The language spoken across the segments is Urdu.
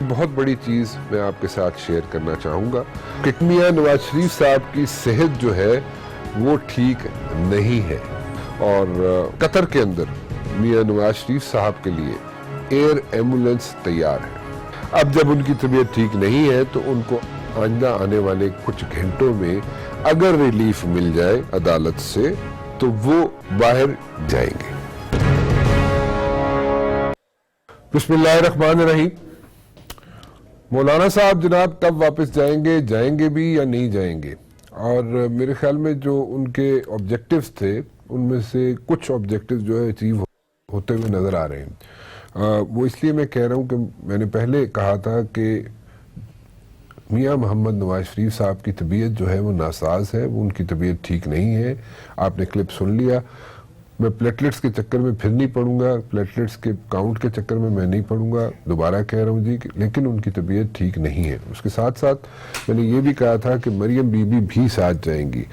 بہت بڑی چیز میں آپ کے ساتھ شیئر کرنا چاہوں گا کہ میاں نواز شریف صاحب کی صحت جو ہے وہ ٹھیک نہیں ہے، اور قطر کے اندر میاں نواز شریف صاحب کے لیے ایئر ایمبولینس تیار ہے۔ اب جب ان کی طبیعت ٹھیک نہیں ہے تو ان کو آئندہ آنے والے کچھ گھنٹوں میں اگر ریلیف مل جائے عدالت سے تو وہ باہر جائیں گے۔ بسم اللہ الرحمن الرحیم۔ مولانا صاحب جناب کب واپس جائیں گے بھی یا نہیں جائیں گے؟ اور میرے خیال میں جو ان کے آبجیکٹیوز تھے ان میں سے کچھ آبجیکٹیوز جو ہے اچیو ہوتے ہوئے نظر آ رہے ہیں۔ وہ اس لیے میں کہہ رہا ہوں کہ میں نے پہلے کہا تھا کہ میاں محمد نواز شریف صاحب کی طبیعت جو ہے وہ ناساز ہے، وہ ان کی طبیعت ٹھیک نہیں ہے۔ آپ نے کلپ سن لیا۔ میں پلیٹلیٹس کے چکر میں پھر نہیں پڑوں گا، پلیٹلیٹس کے کاؤنٹ کے چکر میں میں نہیں پڑوں گا، دوبارہ کہہ رہا ہوں جی، لیکن ان کی طبیعت ٹھیک نہیں ہے۔ اس کے ساتھ ساتھ میں نے یہ بھی کہا تھا کہ مریم بی بی بھی ساتھ جائیں گی۔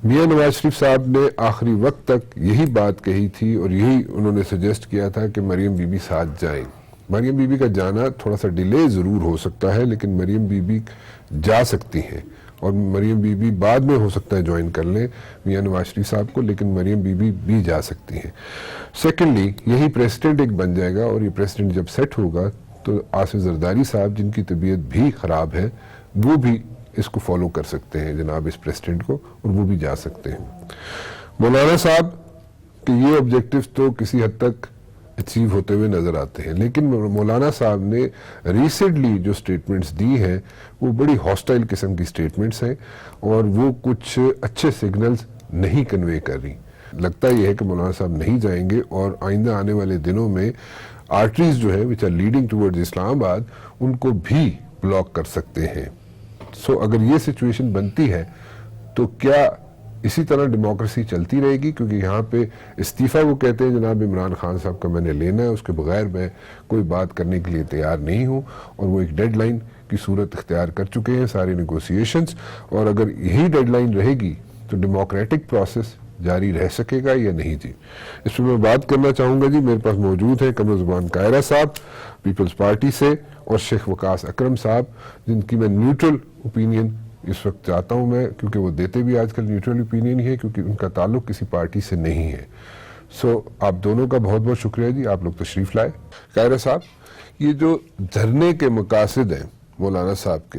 میاں نواز شریف صاحب نے آخری وقت تک یہی بات کہی تھی اور یہی انہوں نے سجیسٹ کیا تھا کہ مریم بی بی ساتھ جائیں۔ مریم بی بی کا جانا تھوڑا سا ڈیلے ضرور ہو سکتا ہے، لیکن مریم بی بی جا سکتی ہیں، اور مریم بی بی بعد میں ہو سکتا ہے جوائن کر لیں میاں نواز شریف صاحب کو، لیکن مریم بی بی بھی جا سکتی ہیں۔ سیکنڈلی یہی پریسیڈنٹ ایک بن جائے گا، اور یہ پریسیڈنٹ جب سیٹ ہوگا تو آصف زرداری صاحب جن کی طبیعت بھی خراب ہے وہ بھی اس کو فالو کر سکتے ہیں جناب اس پریسیڈنٹ کو، اور وہ بھی جا سکتے ہیں۔ مولانا صاحب کہ یہ آبجیکٹیو تو کسی حد تک اچیو ہوتے ہوئے نظر آتے ہیں، لیکن مولانا صاحب نے ریسنٹلی جو سٹیٹمنٹس دی ہیں وہ بڑی ہاسٹائل قسم کی سٹیٹمنٹس ہیں، اور وہ کچھ اچھے سگنلز نہیں کنوے کر رہی۔ لگتا یہ ہے کہ مولانا صاحب نہیں جائیں گے، اور آئندہ آنے والے دنوں میں آرٹریز جو ہے which are leading towards اسلام آباد ان کو بھی بلاک کر سکتے ہیں۔ سو اگر یہ سچویشن بنتی ہے تو کیا اسی طرح ڈیموکریسی چلتی رہے گی؟ کیونکہ یہاں پہ استعفیٰ وہ کہتے ہیں جناب عمران خان صاحب کا میں نے لینا ہے، اس کے بغیر میں کوئی بات کرنے کے لیے تیار نہیں ہوں، اور وہ ایک ڈیڈ لائن کی صورت اختیار کر چکے ہیں سارے نیگوسیشنز، اور اگر یہی ڈیڈ لائن رہے گی تو ڈیموکریٹک پروسیس جاری رہ سکے گا یا نہیں جی؟ اس میں بات کرنا چاہوں گا جی، میرے پاس موجود ہیں قمر زبان قاہرہ صاحب پیپلز پارٹی سے، اور شیخ وقاص اکرم صاحب جن کی میں نیوٹرل اوپینین اس وقت چاہتا ہوں میں، کیونکہ وہ دیتے بھی آج کل نیوٹرل اوپینین ہی ہے، کیونکہ ان کا تعلق کسی پارٹی سے نہیں ہے۔ سو آپ دونوں کا بہت بہت شکریہ جی، آپ لوگ تشریف لائے۔ قاہرہ صاحب، یہ جو دھرنے کے مقاصد ہیں مولانا صاحب کے،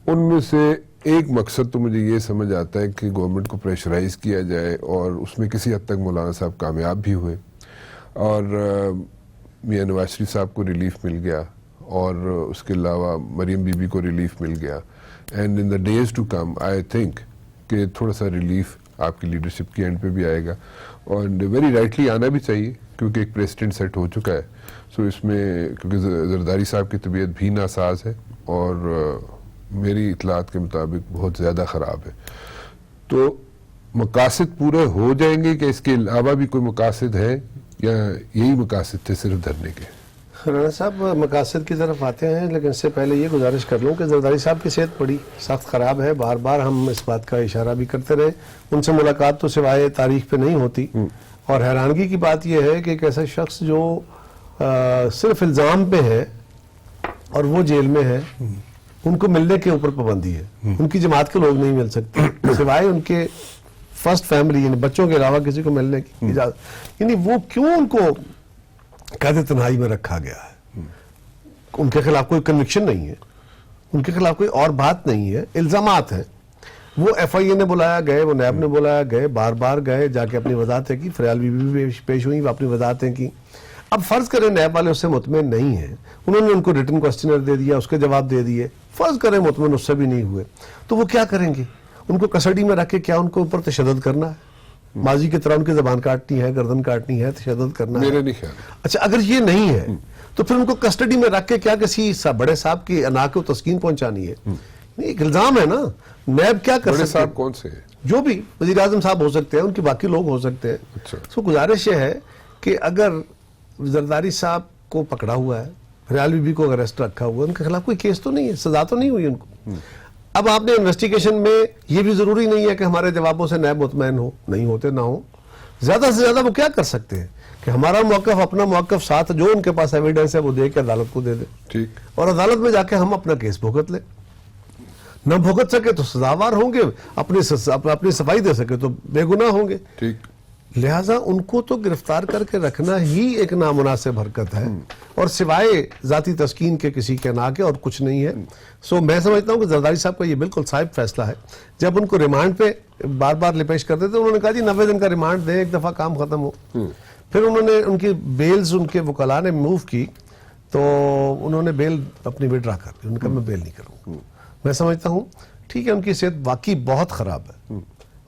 ان میں سے ایک مقصد تو مجھے یہ سمجھ آتا ہے کہ گورنمنٹ کو پریشرائز کیا جائے، اور اس میں کسی حد تک مولانا صاحب کامیاب بھی ہوئے، اور میاں نواز شریف صاحب کو ریلیف مل گیا، اور اس کے علاوہ مریم بی بی کو ریلیف مل گیا، and in the days to come I think کہ تھوڑا سا ریلیف آپ کی لیڈرشپ کی اینڈ پہ بھی آئے گا، اور ویری رائٹلی آنا بھی چاہیے کیونکہ ایک پریسیڈنٹ سیٹ ہو چکا ہے۔ سو اس میں کیونکہ زرداری صاحب کی طبیعت بھی ناساز ہے، اور میری اطلاعات کے مطابق بہت زیادہ خراب ہے، تو مقاصد پورے ہو جائیں گے کہ اس کے علاوہ بھی کوئی مقاصد ہے، یا یہی مقاصد تھے صرف دھرنے کے؟ رانا صاحب مقاصد کی طرف آتے ہیں، لیکن اس سے پہلے یہ گزارش کر لوں کہ زرداری صاحب کی صحت بڑی سخت خراب ہے، بار بار ہم اس بات کا اشارہ بھی کرتے رہے، ان سے ملاقات تو سوائے تاریخ پہ نہیں ہوتی، اور حیرانگی کی بات یہ ہے کہ ایک ایسا شخص جو صرف الزام پہ ہے اور وہ جیل میں ہے، ان کو ملنے کے اوپر پابندی ہے، ان کی جماعت کے لوگ نہیں مل سکتے سوائے ان کے فرسٹ فیملی یعنی بچوں کے علاوہ کسی کو ملنے کی اجازت، یعنی وہ کیوں ان کو قید تنہائی میں رکھا گیا ہے؟ ان کے خلاف کوئی کنوکشن نہیں ہے، ان کے خلاف کوئی اور بات نہیں ہے، الزامات ہیں۔ وہ ایف آئی اے نے بلایا گئے، وہ نیب نے بلایا گئے، بار بار گئے، جا کے اپنی وضاحتیں کی، فریال بی بی بھی پیش ہوئی، وہ اپنی وضاحتیں کی۔ اب فرض کریں نیب والے اس سے مطمئن نہیں ہیں، انہوں نے ان کو ریٹن کوسچنر دے دیا، اس کے جواب دے دیے، فرض کریں مطمئن اس سے بھی نہیں ہوئے، تو وہ کیا کریں گے؟ ان کو کسٹڈی میں رکھ کے کیا ان کو اوپر تشدد کرنا ہے؟ ماضی کی طرح ان کی زبان کاٹنی ہے، گردن کاٹنی ہے، تشدد کرنا ہے؟ میرے نہیں خیال۔ اچھا، اگر یہ نہیں ہے تو پھر ان کو کسٹڈی میں رکھ کے کیا کسی بڑے صاحب کی انا کو تسکین پہنچانی ہے؟ ایک الزام ہے نا، نیب کیا کر سکتے ہیں؟ بڑے صاحب کون سے ہیں؟ جو بھی وزیر اعظم صاحب ہو سکتے ہیں، ان کے باقی لوگ ہو سکتے ہیں۔ اچھا، سو گزارش یہ ہے کہ اگر زرداری صاحب کو پکڑا ہوا ہے، فریال بی بی کو اریسٹ رکھا ہوا ہے، ان کے خلاف کوئی کیس تو نہیں ہے، سزا تو نہیں ہوئی ان کو۔ اب آپ نے انویسٹیگیشن میں یہ بھی ضروری نہیں ہے کہ ہمارے جوابوں سے نیب مطمئن ہو، نہیں ہوتے نہ ہو، زیادہ سے زیادہ وہ کیا کر سکتے ہیں کہ ہمارا موقف اپنا موقف ساتھ جو ان کے پاس ایویڈنس ہے وہ دے کے عدالت کو دے دیں ٹھیک اور عدالت میں جا کے ہم اپنا کیس بھگت لیں. نہ بھگت سکے تو سزاوار ہوں گے, اپنی صفائی دے سکے تو بے گناہ ہوں گے. ٹھیک لہٰذا ان کو تو گرفتار کر کے رکھنا ہی ایک نامناسب حرکت ہے اور سوائے ذاتی تسکین کے کسی کے نہ کے اور کچھ نہیں ہے. سو میں سمجھتا ہوں کہ زرداری صاحب کا یہ بالکل صائب فیصلہ ہے. جب ان کو ریمانڈ پہ بار بار لپیش کرتے تھے انہوں نے کہا جی 90 دن کا ریمانڈ دیں, ایک دفعہ کام ختم ہو. پھر انہوں نے ان کی بیلز ان کے وکلاء نے موو کی تو انہوں نے بیل اپنی وڈرا کر دی. انہوں نے کہا میں بیل نہیں کروں. میں سمجھتا ہوں ٹھیک ہے ان کی صحت واقعی بہت خراب ہے.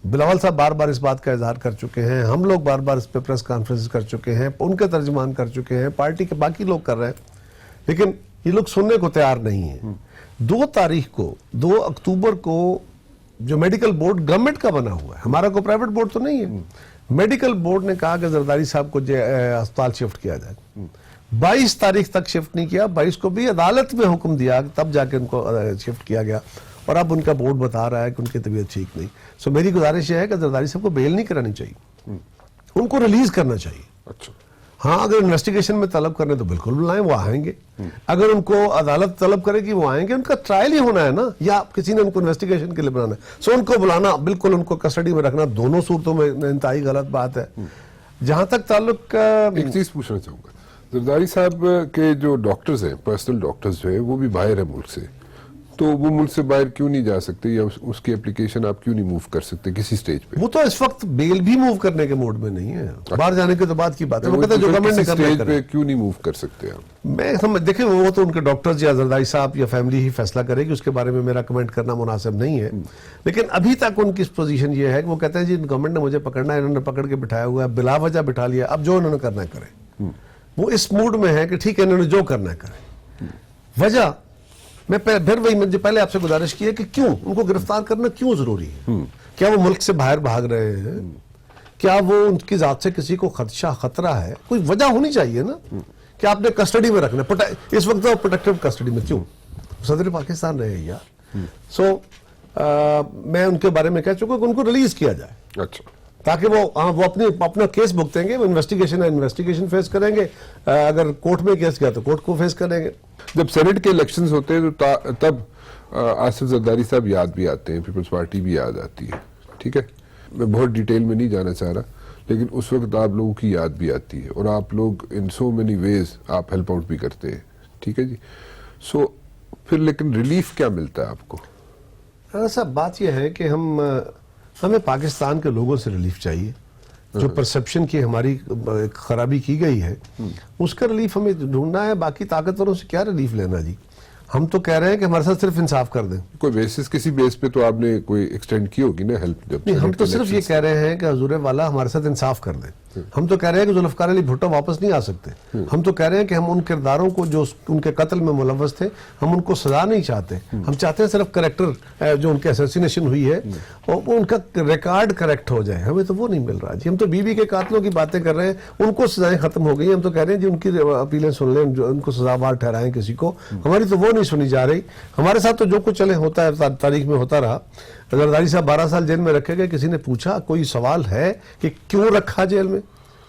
بلاول صاحب بار بار اس بات کا اظہار کر چکے ہیں, ہم لوگ بار بار اس پہ پریس کانفرنس کر چکے ہیں, ان کے ترجمان کر چکے ہیں, پارٹی کے باقی لوگ کر رہے ہیں, لیکن یہ لوگ سننے کو تیار نہیں ہیں. 2 تاریخ کو 2 اکتوبر کو جو میڈیکل بورڈ گورنمنٹ کا بنا ہوا ہے, ہمارا کوئی پرائیویٹ بورڈ تو نہیں ہے, میڈیکل بورڈ نے کہا کہ زرداری صاحب کو ہسپتال شفٹ کیا جائے. 22 تاریخ تک شفٹ نہیں کیا, 22 کو بھی عدالت میں حکم دیا تب جا کے ان کو شفٹ کیا گیا اور اب ان کا بورڈ بتا رہا ہے کہ ان کی طبیعت ٹھیک نہیں. سو میری گزارش یہ ہے کہ زرداری صاحب کو بیل نہیں کرانی چاہیے, ان کو ریلیز کرنا چاہیے. اچھا ہاں اگر انویسٹیگیشن میں طلب کرنے تو بالکل بلائیں, وہ آئیں گے. اگر ان کو عدالت طلب کرے گی وہ آئیں گے. ان کا ٹرائل ہی ہونا ہے نا, یا کسی نے ان کو انویسٹیگیشن کے لیے بنانا ہے. سو ان کو بلانا, بالکل ان کو کسٹڈی میں رکھنا دونوں صورتوں میں انتہائی غلط بات ہے. جہاں تک تعلق ایک چیز پوچھنا چاہوں گا, زرداری صاحب کے جو ڈاکٹرز ہیں, پرسنل ڈاکٹرز جو ہیں وہ بھی باہر ہیں ملک سے, تو وہ ملک سے باہر کیوں نہیں جا سکتے یا اس کی اپلیکیشن آپ کیوں نہیں موو کر سکتے کسی سٹیج پہ؟ وہ تو اس وقت بیل بھی موو کرنے کے موڈ میں نہیں ہے, باہر جانے کے تو بات کی بات ہے. وہ کہتے ہیں جو گورنمنٹ نے کرنا سٹیج پہ کیوں نہیں موو کر سکتے آپ؟ میں دیکھیں وہ تو ان کے ڈاکٹرز یا زرداری صاحب یا فیملی ہی فیصلہ کرے گی, اس کے بارے میں میرا کمنٹ کرنا مناسب نہیں ہے. لیکن ابھی تک ان کی پوزیشن یہ ہے کہ وہ کہتے ہیں جی گورنمنٹ نے مجھے پکڑنا ہے, انہوں نے پکڑ کے بٹھایا ہوا ہے, بلا وجہ بٹھا لیا, اب جو انہوں نے کرنا ہے کریں. وہ اس موڈ میں ہے کہ ٹھیک ہے انہوں نے جو کرنا ہے کریں. وجہ میں پھر وہی مجھے پہلے آپ سے گزارش کی ہے کہ کیوں ان کو گرفتار کرنا کیوں ضروری ہے؟ کیا وہ ملک سے باہر بھاگ رہے ہیں؟ کیا وہ ان کی ذات سے کسی کو خدشہ خطرہ ہے؟ کوئی وجہ ہونی چاہیے نا کہ آپ نے کسٹڈی میں رکھنا. اس وقت پروٹیکٹیو کسٹڈی میں کیوں؟ صدر پاکستان رہے یار. سو میں ان کے بارے میں کہہ چکا کہ ان کو ریلیز کیا جائے. اچھا, تاکہ وہ اپنا کیس بھگتیں گے. وہ انویسٹیگیشن ہے, انویسٹیگیشن فیس کریں گے. اگر کورٹ میں کیس گیا تو کورٹ کو فیس کریں گے. جب سینٹ کے الیکشنز ہوتے ہیں تو تب آصف زرداری صاحب یاد بھی آتے ہیں, پیپلز پارٹی بھی یاد آتی ہے. ٹھیک ہے, میں بہت ڈیٹیل میں نہیں جانا چاہ رہا, لیکن اس وقت آپ لوگوں کی یاد بھی آتی ہے اور آپ لوگ ان سو مینی ویز آپ ہیلپ آؤٹ بھی کرتے ہیں. ٹھیک ہے جی. سو پھر لیکن ریلیف کیا ملتا ہے آپ کو؟ صاحب بات یہ ہے کہ ہمیں پاکستان کے لوگوں سے ریلیف چاہیے. جو پرسپشن کی ہماری خرابی کی گئی ہے اس کا ریلیف ہمیں ڈھونڈنا ہے. باقی طاقتوروں سے کیا ریلیف لینا جی؟ ہم تو کہہ رہے ہیں کہ ہمارے ساتھ صرف انصاف کر دیں. کوئی بیسس, کسی بیس پہ تو آپ نے کوئی ایکسٹینڈ کی ہوگی نا ہیلپ؟ جب ہم تو صرف یہ کہہ رہے ہیں کہ حضور والا ہمارے ساتھ انصاف کر دیں. ہم تو کہہ رہے ہیں کہ ذوالفقار علی بھٹو واپس نہیں آ سکتے. ہم تو کہہ رہے ہیں کہ ہم ان کرداروں کو جو ان کے قتل میں ملوث تھے ہم ان کو سزا نہیں چاہتے. ہم چاہتے ہیں صرف کریکٹر جو ان کے اسیسینیشن ہوئی ہے ان کا ریکارڈ کریکٹ ہو جائے. ہمیں تو وہ نہیں مل رہا جی. ہم تو بیوی کے قاتلوں کی باتیں کر رہے ہیں, ان کو سزائیں ختم ہو گئی. ہم تو کہہ رہے ہیں جی ان کی اپیلیں سن لیں, ان کو سزاوار ٹھہرائیں کسی کو. ہماری تو وہ نہیں سنی جا رہی. ہمارے ساتھ تو جو کچھ چلے ہوتا ہے تاریخ میں ہوتا رہا. زرداری صاحب 12 سال جیل میں رکھے گئے. کسی نے پوچھا, کوئی سوال ہے کہ کیوں رکھا جیل میں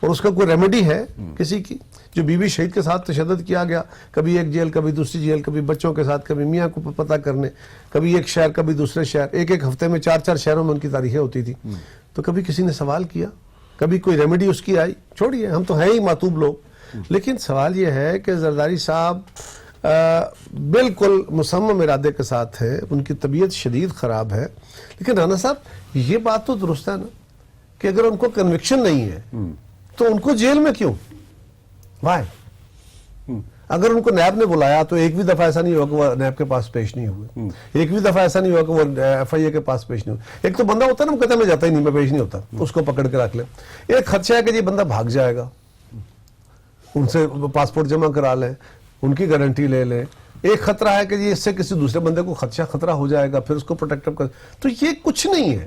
اور اس کا کوئی ریمیڈی ہے کسی کی؟ جو بیوی شہید کے ساتھ تشدد کیا گیا, کبھی ایک جیل کبھی دوسری جیل, کبھی بچوں کے ساتھ, کبھی میاں کو پتہ کرنے, کبھی ایک شہر کبھی دوسرے شہر, ایک ہفتے میں 4 شہروں میں ان کی تاریخیں ہوتی تھی. تو کبھی کسی نے سوال کیا, کبھی کوئی ریمیڈی اس کی آئی؟ چھوڑیے, ہم تو ہیں ہی معتوب لوگ. لیکن سوال یہ ہے کہ زرداری صاحب بالکل مصمم ارادے کے ساتھ ہے, ان کی طبیعت شدید خراب ہے. لیکن رانا صاحب یہ بات تو درست ہے نا کہ اگر ان کو کنوکشن نہیں ہے تو ان کو جیل میں کیوں؟ وائے؟ اگر ان کو نیب نے بلایا تو ایک بھی دفعہ ایسا نہیں ہوا کہ وہ نیب کے پاس پیش نہیں ہوئے. ایک بھی دفعہ ایسا نہیں ہوا کہ وہ ایف آئی اے کے پاس پیش نہیں ہوئے. ایک تو بندہ ہوتا ہے نا, وہ کہتا ہے میں جاتا ہی نہیں, میں پیش نہیں ہوتا, اس کو پکڑ کے رکھ لیں. ایک خدشہ ہے کہ یہ بندہ بھاگ جائے گا, ان سے پاسپورٹ جمع کرا لیں, ان کی گارنٹی لے لیں. ایک خطرہ ہے کہ یہ اس سے کسی دوسرے بندے کو خطرہ ہو جائے گا, پھر اس کو پروٹیکٹ کر. تو یہ کچھ نہیں ہے.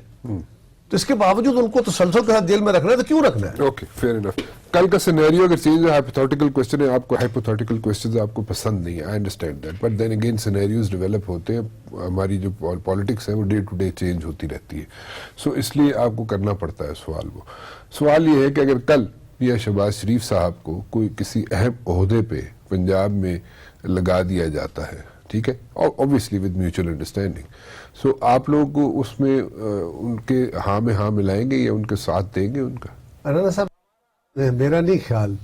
تو اس کے باوجود ان کو تسلسل کے ساتھ جیل میں رکھنا ہے, تو کیوں رکھنا ہے؟ Okay, fair enough. کل کا سینیریو اگر چینج ہے, ہائپوتھیٹیکل کوسچن ہے, آپ کو ہائپوتھیٹیکل کوسچنز آپ کو پسند نہیں ہے, I understand that, but then again scenarios develop ہوتے ہیں. ہماری جو پالیٹکس ہے وہ ڈے ٹو ڈے چینج ہوتی رہتی ہے. سو اس لیے آپ کو کرنا پڑتا ہے سوال. وہ سوال یہ ہے کہ اگر کل یا شہباز شریف صاحب کو کوئی کسی اہم عہدے پہ پنجاب میں لگا دیا جاتا ہے، ٹھیک ہے، obviously with mutual understanding، سو آپ لوگ اس میں ان کے ہاں میں ہاں ملائیں گے یا ان کے ساتھ دیں گے ان کا؟ رانا صاحب میرا نہیں خیال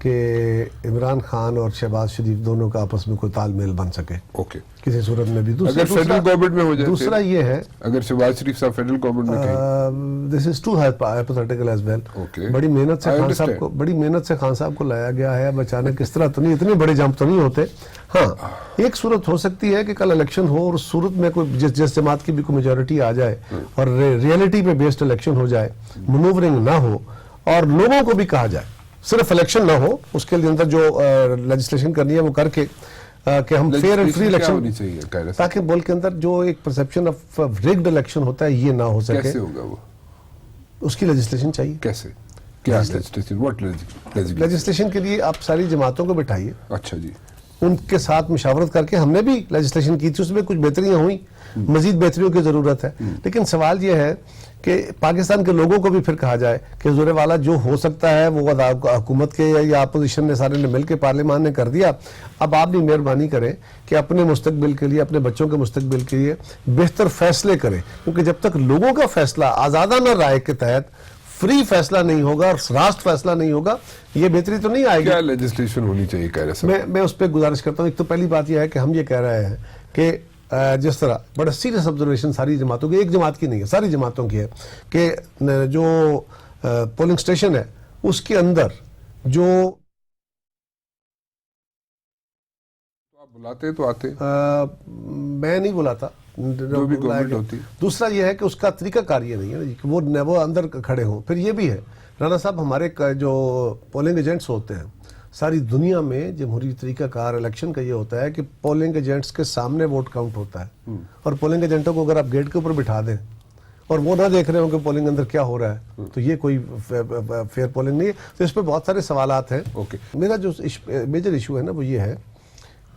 کہ عمران خان اور شہباز شریف دونوں کا آپس میں کوئی تال میل بن سکے اوکے، کسی صورت میں بھی. اگر فیڈرل گورنمنٹ میں ہو جائے، دوسرا یہ ہے اگر شہباز شریف صاحب فیڈرل گورنمنٹ میں کہیں، this is too hypothetical as well. Okay. بڑی محنت سے I خان صاحب understand. کو خان صاحب کو لایا گیا ہے. اب اچانک اس طرح تو نہیں، اتنے بڑے جمپ تو نہیں ہوتے. ہاں ایک صورت ہو سکتی ہے کہ کل الیکشن ہو اور اس صورت میں کوئی جس جماعت کی بھی کوئی میجورٹی آ جائے اور ریئلٹی پہ بیسڈ الیکشن ہو جائے، منوورنگ نہ ہو اور لوگوں کو بھی کہا جائے صرف الیکشن نہ ہو، اس کے اندر جو لیجسلیشن کرنی ہے وہ کر کے کہ ہم فیئر اینڈ فری ہونی الیکشن، چاہیے تاکہ ملک کے اندر جو ایک پرسپشن آف ریگڈ الیکشن ہوتا ہے یہ نہ ہو سکے. کیسے ہوگا وہ؟ اس کی لیجسلیشن چاہیے. کیسے؟ کیا legislation؟ What legislation؟ لیجسلیشن کے لیے آپ ساری جماعتوں کو بٹھائیے، اچھا جی، ان کے ساتھ مشاورت کر کے. ہم نے بھی لیجسلیشن کی تھی، اس میں کچھ بہتریاں ہوئیں، مزید بہتریوں کی ضرورت ہے. لیکن سوال یہ ہے کہ پاکستان کے لوگوں کو بھی پھر کہا جائے کہ زورے والا جو ہو سکتا ہے وہ حکومت کے یا اپوزیشن نے سارے نے مل کے پارلیمان نے کر دیا. اب آپ بھی مہربانی کریں کہ اپنے مستقبل کے لیے، اپنے بچوں کے مستقبل کے لیے بہتر فیصلے کریں، کیونکہ جب تک لوگوں کا فیصلہ آزادانہ رائے کے تحت فری فیصلہ نہیں ہوگا اور راست فیصلہ نہیں ہوگا، یہ بہتری تو نہیں آئے گی. کیا لیجسلیشن ہونی چاہیے کہہ رہے صاحب؟ میں اس پہ گزارش کرتا ہوں. ایک تو پہلی بات یہ ہے کہ ہم یہ کہہ رہے ہیں کہ جس طرح بڑا سیریس آبزرویشن ساری جماعتوں کی، ایک جماعت کی نہیں ہے، ساری جماعتوں کی ہے، کہ جو پولنگ اسٹیشن ہے اس کے اندر جو آپ بلاتے تو آتے، میں نہیں بلاتا، جو بھی گورنمنٹ ہوتی. دوسرا یہ ہے کہ اس کا طریقہ کار یہ نہیں ہے کہ وہ اندر کھڑے ہوں. پھر یہ بھی ہے رانا صاحب، ہمارے جو پولنگ ایجنٹس ہوتے ہیں ساری دنیا میں، جمہوری طریقہ کار الیکشن کا یہ ہوتا ہے کہ پولنگ ایجنٹس کے سامنے ووٹ کاؤنٹ ہوتا ہے، اور پولنگ ایجنٹوں کو اگر آپ گیٹ کے اوپر بٹھا دیں اور وہ نہ دیکھ رہے ہوں کہ پولنگ اندر کیا ہو رہا ہے، تو یہ کوئی فیئر پولنگ نہیں ہے. تو اس پہ بہت سارے سوالات ہیں. میرا جو میجر ایشو ہے نا وہ یہ ہے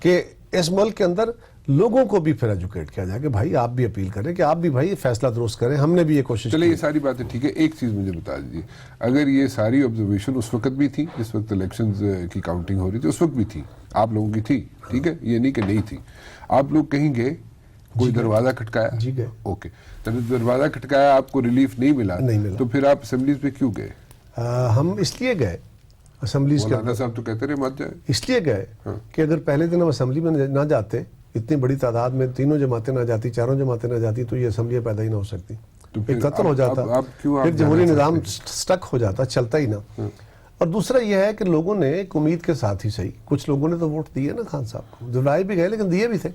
کہ اس ملک کے اندر لوگوں کو بھی پھر ایجوکیٹ کیا جائے کہ بھائی آپ بھی اپیل کریں کہ آپ بھی بھائی فیصلہ درست کریں. ہم نے بھی یہ کوشش چلے یہ ساری باتیں ٹھیک ہے. ایک چیز مجھے بتا دیجیے، اگر یہ ساری آبزرویشن اس وقت بھی تھی جس وقت الیکشنز کی کاؤنٹنگ ہو رہی تھی، اس وقت بھی تھی آپ لوگوں کی تھی، ٹھیک ہے، یہ نہیں کہ نہیں تھی. آپ لوگ کہیں گے کوئی دروازہ کھٹکایا؟ جی گئے. اوکے، دروازہ کھٹکایا، آپ کو ریلیف نہیں ملا، تو پھر آپ اسمبلیز پہ کیوں گئے؟ ہم اس لیے گئے اسمبلیز کے مولانا صاحب تو کہتے رہے مت جائے. اس لیے گئے کہ اگر پہلے دن ہم اسمبلی میں نہ جاتے، اتنی بڑی تعداد میں تینوں جماعتیں نہ جاتی، چاروں جماعتیں نہ جاتی، تو یہ اسمبلیاں پیدا ہی نہ ہو سکتی. ایک قتل ہو جاتا، پھر جمہوری نظام سٹک ہو جاتا، چلتا ہی نہ. اور دوسرا یہ ہے کہ لوگوں نے ایک امید کے ساتھ ہی صحیح، کچھ لوگوں نے تو ووٹ دیے نا خان صاحب کو، دلائے بھی گئے لیکن دیے بھی تھے،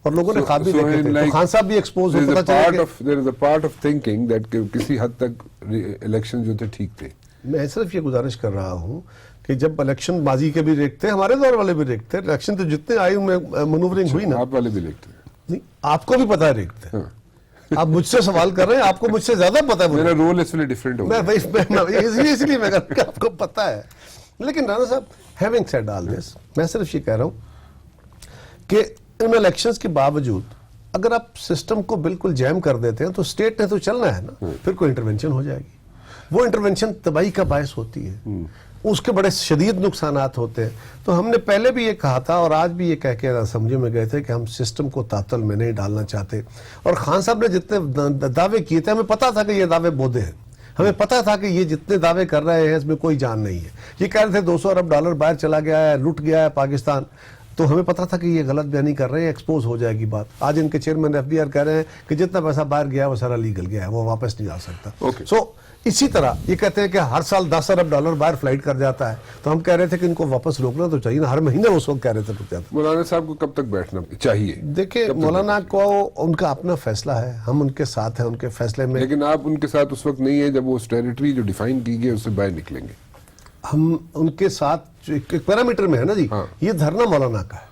اور لوگوں نے خواب بھی دیکھے تھے. تو خان صاحب بھی ایکسپوز ہو پتا چلا کہ there is a part of thinking that کسی حد تک الیکشن جو تھے ٹھیک تھے. میں صرف یہ گزارش کر رہا ہوں کہ جب الیکشن ماضی کے بھی ریکتے، ہمارے دور والے بھی ریکتے، الیکشن تو جتنے آئے ان میں منورنگ ہوئی نا. آپ والے بھی لکھتے ہیں. نہیں، آپ کو بھی پتا ہے ریکتے. آپ مجھ سے سوال کر رہے ہیں، آپ کو مجھ سے زیادہ پتا ہے. میرا رول اس لیے ڈیفرنٹ ہوگا. اس لیے میں کہا کہ آپ کو پتا ہے. لیکن رانا صاحب، ہیونگ سیڈ آل دس، میں صرف یہ کہہ رہا ہوں کہ ان الیکشنز کے باوجود اگر آپ سسٹم کو بالکل جیم کر دیتے ہیں تو اسٹیٹ نے تو چلنا ہے نا، پھر کوئی انٹرونشن ہو جائے گی. وہ انٹرونشن تباہی کا باعث ہوتی ہے، اس کے بڑے شدید نقصانات ہوتے ہیں. تو ہم نے پہلے بھی یہ کہا تھا اور آج بھی یہ کہہ کے اسمبلی میں گئے تھے کہ ہم سسٹم کو تعطل میں نہیں ڈالنا چاہتے. اور خان صاحب نے جتنے دعوے کیے تھے، ہمیں پتا تھا کہ یہ دعوے بودے ہیں، ہمیں پتا تھا کہ یہ جتنے دعوے کر رہے ہیں اس میں کوئی جان نہیں ہے. یہ کہہ رہے تھے 200 ارب ڈالر باہر چلا گیا ہے، لٹ گیا ہے پاکستان، تو ہمیں پتا تھا کہ یہ غلط بیانی کر رہے ہیں، ایکسپوز ہو جائے گی بات. آج ان کے چیئرمین ایف بی آر کہہ رہے ہیں کہ جتنا پیسہ باہر گیا ہے وہ سارا لیگل گیا ہے، وہ واپس نہیں آ سکتا. سو اسی طرح یہ کہتے ہیں کہ ہر سال 10 ارب ڈالر باہر فلائٹ کر جاتا ہے، تو ہم کہہ رہے تھے کہ ان کو واپس روکنا تو چاہیے نا. ہر مہینے اس وقت کہہ رہے تھے رک جاتا. مولانا صاحب کو کب تک بیٹھنا چاہیے؟ دیکھیں مولانا کو ان کا اپنا فیصلہ ہے، ہم ان کے ساتھ ہیں ان کے فیصلے میں. لیکن آپ ان کے ساتھ اس وقت نہیں ہے جب وہ اس ٹیریٹری جو ڈیفائن کی گئی اس سے باہر نکلیں گے. ہم ان کے ساتھ ایک پیرامیٹر میں ہے نا جی. یہ دھرنا مولانا کا ہے،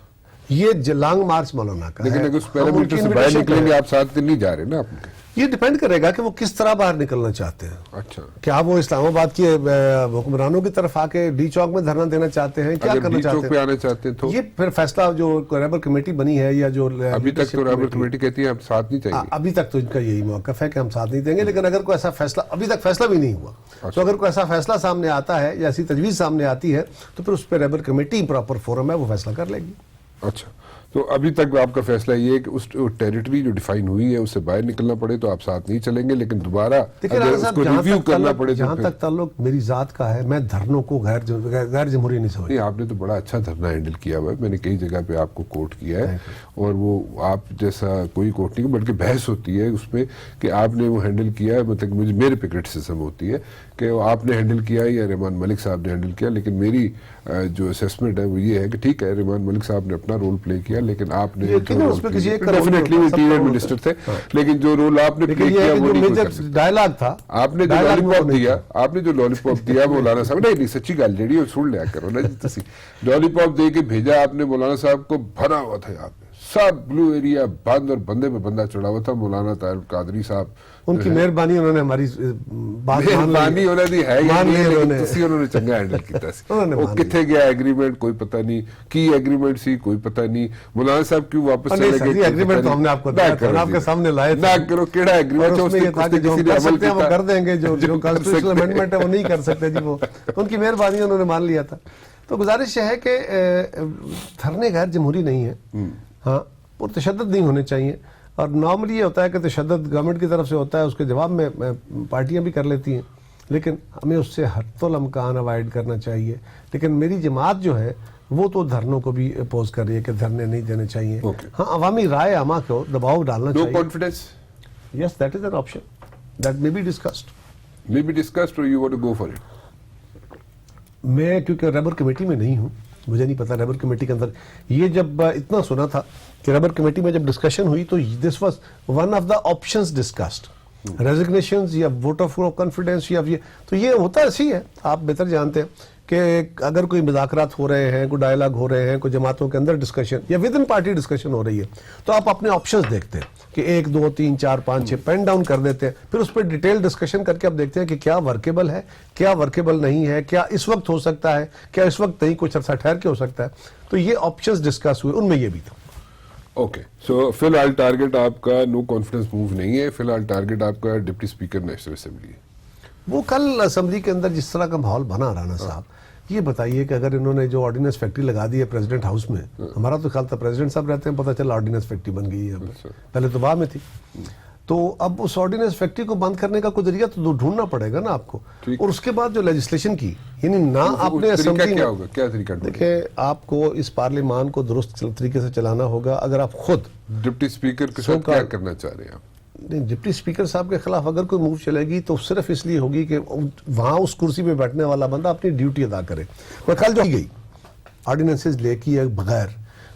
یہ لانگ مارچ مولانا کا ہے. لیکن اگر اس پیرامیٹر سے باہر نکلیں گے آپ ساتھ نہیں جا رہے نا آپ ان کے. یہ ڈیپینڈ کرے گا کہ وہ کس طرح باہر نکلنا چاہتے ہیں. اچھا, کیا وہ اسلام آباد کی حکمرانوں کی طرف آ کے ڈی چوک میں دھرنا دینا چاہتے ہیں, کیا اگر کرنا ڈی چوک چاہتے پہ ہیں؟ آنا چاہتے ہیں تو یہ پھر فیصلہ جو ریبر کمیٹی بنی ہے یا جو ابھی تک تو ریبر کمیٹی کہتی ہے ہم ساتھ نہیں چاہیے. ابھی تک تو ان کا یہی موقف ہے کہ ہم ساتھ نہیں دیں گے, لیکن اگر کوئی ایسا فیصلہ, ابھی تک فیصلہ بھی نہیں ہوا, تو اگر کوئی ایسا فیصلہ سامنے آتا ہے یا ایسی تجویز سامنے آتی ہے تو پھر اس پہ ریبر کمیٹی پراپر فورم ہے, وہ فیصلہ کر لے گی. اچھا, تو ابھی تک آپ کا فیصلہ یہ ہے کہ اس ٹیریٹری جو ڈیفائن ہوئی ہے اس سے باہر نکلنا پڑے تو آپ ساتھ نہیں چلیں گے, لیکن دوبارہ اگر اس کو ریویو کرنا پڑے تو جہاں تک تعلق میری ذات کا ہے, میں دھرنوں کو غیر جمہوری نہیں سمجھتا. نہیں, آپ نے تو بڑا اچھا دھرنا ہینڈل کیا ہوا ہے, میں نے کئی جگہ پہ آپ کو کوٹ کیا ہے, اور وہ آپ جیسا کوئی کوٹ نہیں بلکہ بحث ہوتی ہے اس پہ کہ آپ نے وہ ہینڈل کیا ہے. مطلب مجھے میرے پہ کرٹیسزم ہوتی ہے کہ آپ نے ہینڈل کیا ہے یا رحمان ملک صاحب نے ہینڈل کیا, لیکن میری جو اسیسمنٹ ہے وہ یہ ہے کہ ٹھیک ہے رحمان ملک صاحب نے اپنا رول پلے کیا, لیکن آپ نے ڈیفینیٹلی انٹیریئر منسٹر تھے, لیکن جو رول آپ نے پلے کیا وہ نہیں کر سکتے. ڈائلاگ تھا, آپ نے جو لالی پاپ دیا, آپ نے جو لالی پاپ دیا مولانا صاحب, نہیں سچی گل جیڑی سن لیا کرو نا جی, تسی لالی پاپ دے کے بھیجا آپ نے مولانا صاحب کو, بھرا ہوا تھا یہاں پہ سب بلو ایریا بند, اور بندے پہ بندہ چڑھا ہوا تھا. مولانا طاہر قادری صاحب, ان کی مہربانی, انہوں نے ہماری بات مہربانی انہوں نے ہے انہوں نے چنگا ہینڈل کیتا سی. وہ کتنے گیا ایگریمنٹ کوئی پتہ نہیں, کی ایگریمنٹ سی کوئی پتہ نہیں. مولانا صاحب کیوں واپس چلے گئے ایگریمنٹ تو ہم نے آپ کو آپ کے سامنے لائے تھے, نہ کرو کیڑا ایگریمنٹ ہے, اس پہ کسی نے عمل کیا وہ کر دیں گے, جو کانسٹیٹیوشنل امینڈمنٹ ہے وہ نہیں کر سکتے جی, وہ ان کی مہربانی انہوں نے مان لیا تھا. تو گزارش یہ ہے کہ دھرنے غیر جمہوری نہیں ہے, ہاں تشدد نہیں ہونے چاہیے, اور نارملی یہ ہوتا ہے کہ تشدد گورنمنٹ کی طرف سے ہوتا ہے, اس کے جواب میں پارٹیاں بھی کر لیتی ہیں, لیکن ہمیں اس سے حت الامکان اوائڈ کرنا چاہیے. لیکن میری جماعت جو ہے وہ تو دھرنوں کو بھی اپوز کر رہی ہے کہ دھرنے نہیں دینے چاہیے. ہاں, عوامی رائے عامہ کو دباؤ ڈالنا چاہیے. No confidence, yes that is an option that may be discussed, اور you want to go for it. میں کیونکہ ریبر کمیٹی میں نہیں ہوں, مجھے نہیں پتا ریبر کمیٹی کے اندر یہ جب اتنا سنا تھا کہ ریبر کمیٹی میں جب ڈسکشن ہوئی تو this was one of the options discussed, resignations یا ووٹ آف کانفیڈنس یا یہ, تو یہ ہوتا ایسی ہے, آپ بہتر جانتے ہیں کہ اگر کوئی مذاکرات ہو رہے ہیں, کوئی ڈائلاگ ہو رہے ہیں, کوئی جماعتوں کے اندر ڈسکشن یا ود ان پارٹی ڈسکشن ہو رہی ہے, تو آپ اپنے آپشنز دیکھتے ہیں کہ 1 2 3 4 5 6 پین ڈاؤن کر دیتے ہیں, پھر اس پہ ڈیٹیل ڈسکشن کر کے آپ دیکھتے ہیں کہ کیا ورکیبل ہے, کیا ورکیبل نہیں ہے, کیا اس وقت ہو سکتا ہے, کیا اس وقت نہیں, کچھ عرصہ ٹھہر کے ہو سکتا ہے. تو یہ آپشنز ڈسکس ہوئے, ان میں یہ بھی تھا. اوکے, سو فی الحال ٹارگٹ آپ کا نو کانفیڈنس موو نہیں ہے, فی الحال ٹارگٹ آپ کا ڈپٹی اسپیکر نیشنل اسمبلی ہے. وہ کل اسمبلی کے اندر جس طرح کا ماحول بنا رانا صاحب, یہ بتائیے کہ اگر انہوں نے جو آرڈیننس فیکٹری لگا دی ہے پریزیڈنٹ ہاؤس میں, ہمارا تو خیال تھا پریزیڈنٹ صاحب رہتے ہیں, پتہ چلا آرڈیننس فیکٹری بن گئی ہے, پہلے تو باہر میں تھی, تو اب اس آرڈیننس فیکٹری کو بند کرنے کا کوئی ذریعہ تو ڈھونڈنا پڑے گا نا آپ کو. اور اس کے بعد جو لیجسلیشن کی, یعنی نہ آپ نے اسمبلی میں, کیا طریقہ دیکھیں آپ کو اس پارلیمان کو درست طریقے سے چلانا ہوگا. اگر آپ خود ڈپٹی اسپیکر کے ساتھ کیا کرنا چاہ رہے ہیں آپ؟ نہیں, ڈپٹی اسپیکر صاحب کے خلاف اگر کوئی موو چلے گی تو صرف اس لیے ہوگی کہ وہاں اس کرسی پہ بیٹھنے والا بندہ اپنی ڈیوٹی ادا کرے. وہ کل جو گئی آرڈیننسز لے کیے بغیر,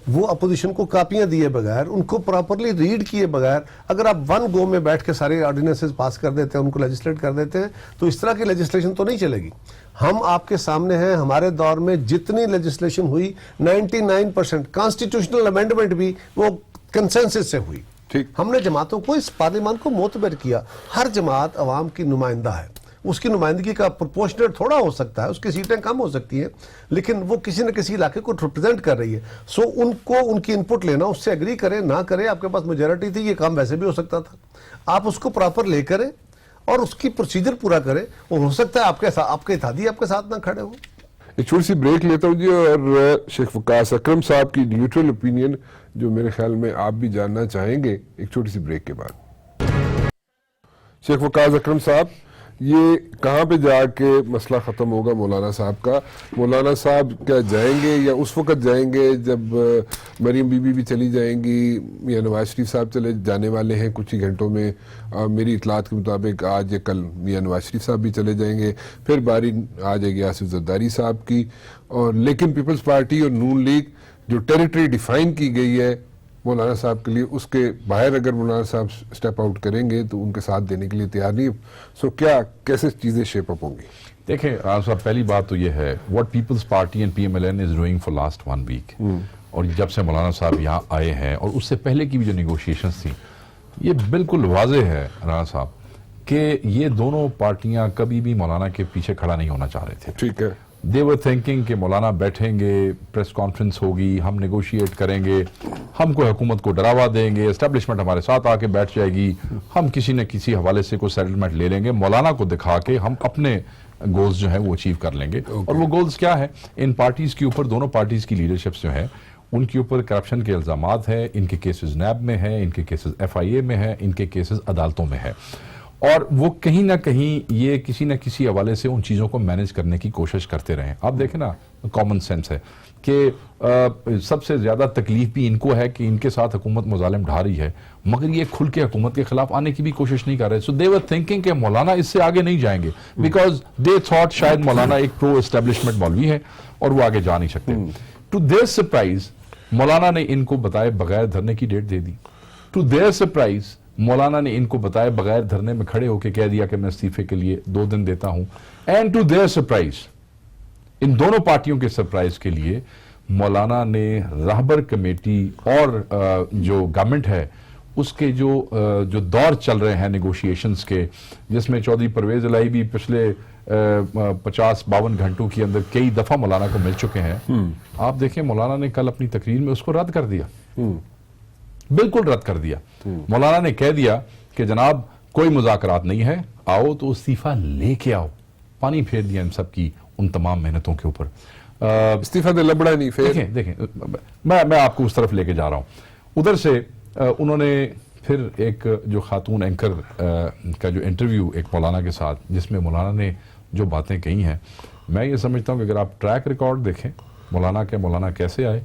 وہ اپوزیشن کو کاپیاں دیے بغیر, ان کو پراپرلی ریڈ کیے بغیر, اگر آپ ون گو میں بیٹھ کے سارے آرڈیننسز پاس کر دیتے ہیں, ان کو لیجسلیٹ کر دیتے ہیں, تو اس طرح کی لیجسلیشن تو نہیں چلے گی. ہم آپ کے سامنے ہیں, ہمارے دور میں جتنی لیجسلیشن ہوئی 99% کانسٹیٹیوشنل امینڈمنٹ بھی وہ کنسنسس سے ہوئی. ہم نے جماعتوں کو, اس پارلیمان کو معتبر کیا. ہر جماعت عوام کی نمائندہ ہے, اس کی نمائندگی کا پرپورشنیٹ تھوڑا ہو سکتا ہے, اس کی سیٹیں کم ہو سکتی ہیں, لیکن وہ کسی نہ کسی علاقے کو ریپرزینٹ کر رہی ہے. سو ان کو ان کی انپٹ لینا, اس سے ایگری کرے نہ کرے, آپ کے پاس میجورٹی تھی, یہ کام ویسے بھی ہو سکتا تھا, آپ اس کو پراپر لے کریں اور اس کی پروسیجر پورا کریں, اور ہو سکتا ہے آپ کے اتحادی آپ کے ساتھ نہ کھڑے ہوں. ایک چھوٹی سی بریک لیتا ہوں جی, اور شیخ وقاص اکرم صاحب کی نیوٹرل اوپینین جو میرے خیال میں آپ بھی جاننا چاہیں گے, ایک چھوٹی سی بریک کے بعد. شیخ وقاص اکرم صاحب, یہ کہاں پہ جا کے مسئلہ ختم ہوگا مولانا صاحب کا؟ مولانا صاحب کیا جائیں گے یا اس وقت جائیں گے جب مریم بی بی بھی چلی جائیں گی, یا نواز شریف صاحب چلے جانے والے ہیں کچھ ہی گھنٹوں میں, میری اطلاعات کے مطابق آج یا کل میاں نواز شریف صاحب بھی چلے جائیں گے, پھر باری آ جائے گی آصف زرداری صاحب کی, اور لیکن پیپلز پارٹی اور نون لیگ جو ٹیریٹری ڈیفائن کی گئی ہے مولانا صاحب کے لیے, اس کے باہر اگر مولانا صاحب اسٹیپ آؤٹ کریں گے تو ان کے ساتھ دینے کے لیے تیار نہیں. سو کیا کیسے چیزیں شیپ اپ ہوں گی؟ دیکھیں رانا صاحب, پہلی بات تو یہ ہے what Peoples Party and P M L N is doing for last 1 week, اور جب سے مولانا صاحب یہاں آئے ہیں, اور اس سے پہلے کی بھی جو نیگوشیشنز تھیں, یہ بالکل واضح ہے رانا صاحب کہ یہ دونوں پارٹیاں کبھی بھی مولانا کے پیچھے کھڑا نہیں ہونا چاہ رہے تھے. ٹھیک ہے. They were thinking کہ مولانا بیٹھیں گے, پریس کانفرنس ہوگی, ہم نیگوشیٹ کریں گے, ہم کو حکومت کو ڈراوا دیں گے, اسٹیبلشمنٹ ہمارے ساتھ آ کے بیٹھ جائے گی, ہم کسی نہ کسی حوالے سے کوئی سیٹلمنٹ لے لیں گے, مولانا کو دکھا کے ہم اپنے گولز جو ہیں وہ اچیو کر لیں گے. اور وہ گولز کیا ہے؟ ان پارٹیز کے اوپر, دونوں پارٹیز کی لیڈرشپس جو ہیں ان کے اوپر کرپشن کے الزامات ہیں, ان کے کیسز نیب میں ہیں, ان کے کیسز ایف آئی اے میں ہیں, ان کے کیسز عدالتوں میں ہیں, اور وہ کہیں نہ کہیں یہ کسی نہ کسی حوالے سے ان چیزوں کو مینیج کرنے کی کوشش کرتے رہے. آپ دیکھیں نا, کامن سینس ہے کہ سب سے زیادہ تکلیف بھی ان کو ہے کہ ان کے ساتھ حکومت مظالم ڈھا رہی ہے, مگر یہ کھل کے حکومت کے خلاف آنے کی بھی کوشش نہیں کر رہے. سو دے ور تھنکنگ کہ مولانا اس سے آگے نہیں جائیں گے, بیکاز دے تھاٹ شاید مولانا ایک پرو اسٹیبلشمنٹ مولوی ہے اور وہ آگے جا نہیں سکتے. ٹو دیئر سرپرائز مولانا نے ان کو بتائے بغیر دھرنے کی ڈیٹ دے دی. ٹو دیئر سرپرائز مولانا نے ان کو بتائے بغیر دھرنے میں کھڑے ہو کے کہہ دیا کہ میں استعفے کے لیے 2 دن دیتا ہوں. اینڈ ٹو دیئر سرپرائز, ان دونوں پارٹیوں کے سرپرائز کے لیے مولانا نے راہبر کمیٹی اور جو گورنمنٹ ہے اس کے جو دور چل رہے ہیں نیگوشیشنز کے, جس میں چودھری پرویز الہی بھی پچھلے 50-52 گھنٹوں کے اندر کئی دفعہ مولانا کو مل چکے ہیں. آپ دیکھیں مولانا نے کل اپنی تقریر میں اس کو رد کر دیا, بالکل رد کر دیا. مولانا نے کہہ دیا کہ جناب کوئی مذاکرات نہیں ہے, آؤ تو استعفیٰ لے کے آؤ. پانی پھیر دیا ان سب کی ان تمام محنتوں کے اوپر. استعفیٰ دے لبڑا نہیں پھیر. دیکھیں میں آپ کو اس طرف لے کے جا رہا ہوں. ادھر سے انہوں نے پھر ایک جو خاتون اینکر کا جو انٹرویو ایک مولانا کے ساتھ, جس میں مولانا نے جو باتیں کہی ہیں, میں یہ سمجھتا ہوں کہ اگر آپ ٹریک ریکارڈ دیکھیں مولانا کیسے آئے,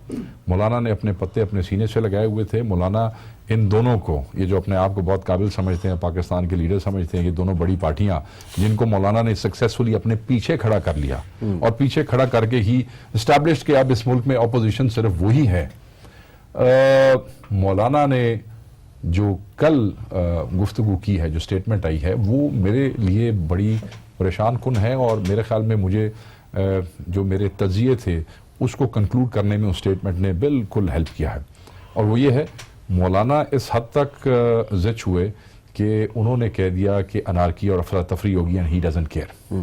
مولانا نے اپنے پتے اپنے سینے سے لگائے ہوئے تھے. مولانا ان دونوں کو, یہ جو اپنے آپ کو بہت قابل سمجھتے ہیں, پاکستان کے لیڈر سمجھتے ہیں, یہ دونوں بڑی پارٹیاں جن کو مولانا نے سکسیسفلی اپنے پیچھے کھڑا کر لیا, اور پیچھے کھڑا کر کے ہی اسٹیبلش کہ اب اس ملک میں اپوزیشن صرف وہی ہے. مولانا نے جو کل گفتگو کی ہے, جو سٹیٹمنٹ آئی ہے, وہ میرے لیے بڑی پریشان کن ہے, اور میرے خیال میں مجھے جو میرے تجزیے تھے اس کو کنکلوڈ کرنے میں اس سٹیٹمنٹ نے بالکل ہیلپ کیا ہے. اور وہ یہ ہے, مولانا اس حد تک زچ ہوئے کہ انہوں نے کہہ دیا کہ انارکی اور افراتفری ہوگی اینڈ ہی ڈزنٹ کیئر.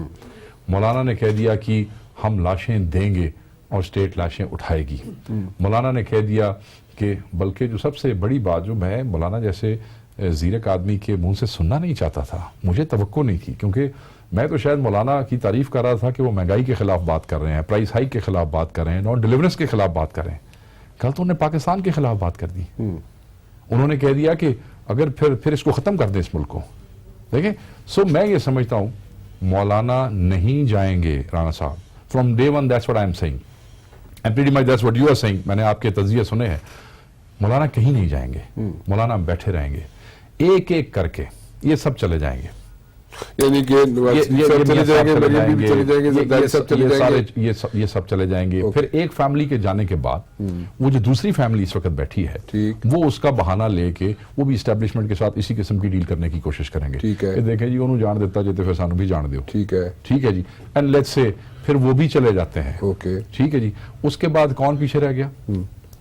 مولانا نے کہہ دیا کہ ہم لاشیں دیں گے اور اسٹیٹ لاشیں اٹھائے گی. مولانا نے کہہ دیا کہ بلکہ جو سب سے بڑی بات جو میں مولانا جیسے زیرک آدمی کے منہ سے سننا نہیں چاہتا تھا, مجھے توقع نہیں تھی, کیونکہ میں تو شاید مولانا کی تعریف کر رہا تھا کہ وہ مہنگائی کے خلاف بات کر رہے ہیں, پرائس ہائیک کے خلاف بات کر رہے ہیں, نان ڈیلیورنس کے خلاف بات کر رہے ہیں. کل تو انہوں نے پاکستان کے خلاف بات کر دی. انہوں نے کہہ دیا کہ اگر پھر اس کو ختم کر دیں اس ملک کو. دیکھیں, سو میں یہ سمجھتا ہوں مولانا نہیں جائیں گے رانا صاحب. From day one that's what I am seeing, and pretty much that's what you are seeing. میں نے آپ کے تجزیے سنے ہیں. مولانا کہیں نہیں جائیں گے, مولانا بیٹھے رہیں گے, ایک ایک کر کے یہ سب چلے جائیں گے. یعنی کہ یہ سب چلے جائیں گے. پھر ایک فیملی کے جانے کے بعد وہ جو دوسری فیملی اس وقت بیٹھی ہے, وہ اس کا بہانہ لے کے وہ بھی اسٹیبلشمنٹ کے ساتھ اسی قسم کی ڈیل کرنے کی کوشش کریں گے. دیکھیں جی, انہوں جان دیتا جاتے پھر سانو بھی جان دیو. ٹھیک ہے جی. اینڈ لیٹس سے پھر وہ بھی چلے جاتے ہیں. ٹھیک ہے جی. اس کے بعد کون پیچھے رہ گیا؟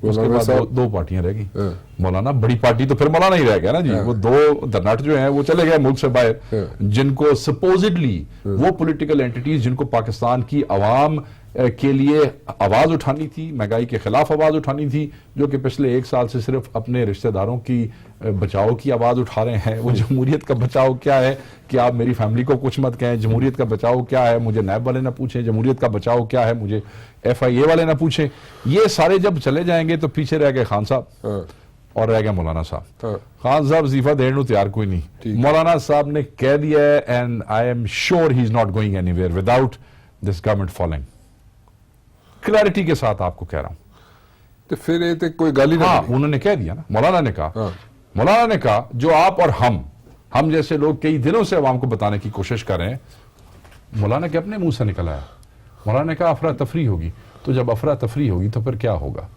اس کے بعد 2 پارٹیاں رہ گئی. مولانا بڑی پارٹی تو پھر مولانا ہی رہ گیا نا جی. وہ 2 درنٹ جو ہیں وہ چلے گئے ملک سے باہر, جن کو سپوزڈلی وہ پولیٹیکل اینٹیٹیز جن کو پاکستان کی عوام کے لیے آواز اٹھانی تھی, مہنگائی کے خلاف آواز اٹھانی تھی, جو کہ پچھلے 1 سال سے صرف اپنے رشتہ داروں کی بچاؤ کی آواز اٹھا رہے ہیں. وہ جمہوریت کا بچاؤ کیا ہے کہ آپ میری فیملی کو کچھ مت کہیں, جمہوریت کا بچاؤ کیا ہے مجھے نیب والے نہ پوچھیں, جمہوریت کا بچاؤ کیا ہے مجھے ایف آئی اے والے نہ پوچھیں. یہ سارے جب چلے جائیں گے تو پیچھے رہ گئے خان صاحب اور رہ گیا مولانا صاحب. خان صاحب استعفیٰ دینے کو تیار کوئی نہیں. مولانا صاحب نے کہہ دیا ہے, and I am sure he is not going any where without this government following. Clarity کے ساتھ آپ کو کہہ رہا ہوں. تو پھر یہ کوئی گالی نہ, انہوں نے کہہ دیا نا. مولانا نے کہا جو آپ اور ہم جیسے لوگ کئی دنوں سے عوام کو بتانے کی کوشش کر رہے ہیں, مولانا کے اپنے منہ سے نکل آیا. مولانا نے کہا افراتفری ہوگی. تو جب افراتفری ہوگی تو پھر کیا ہوگا؟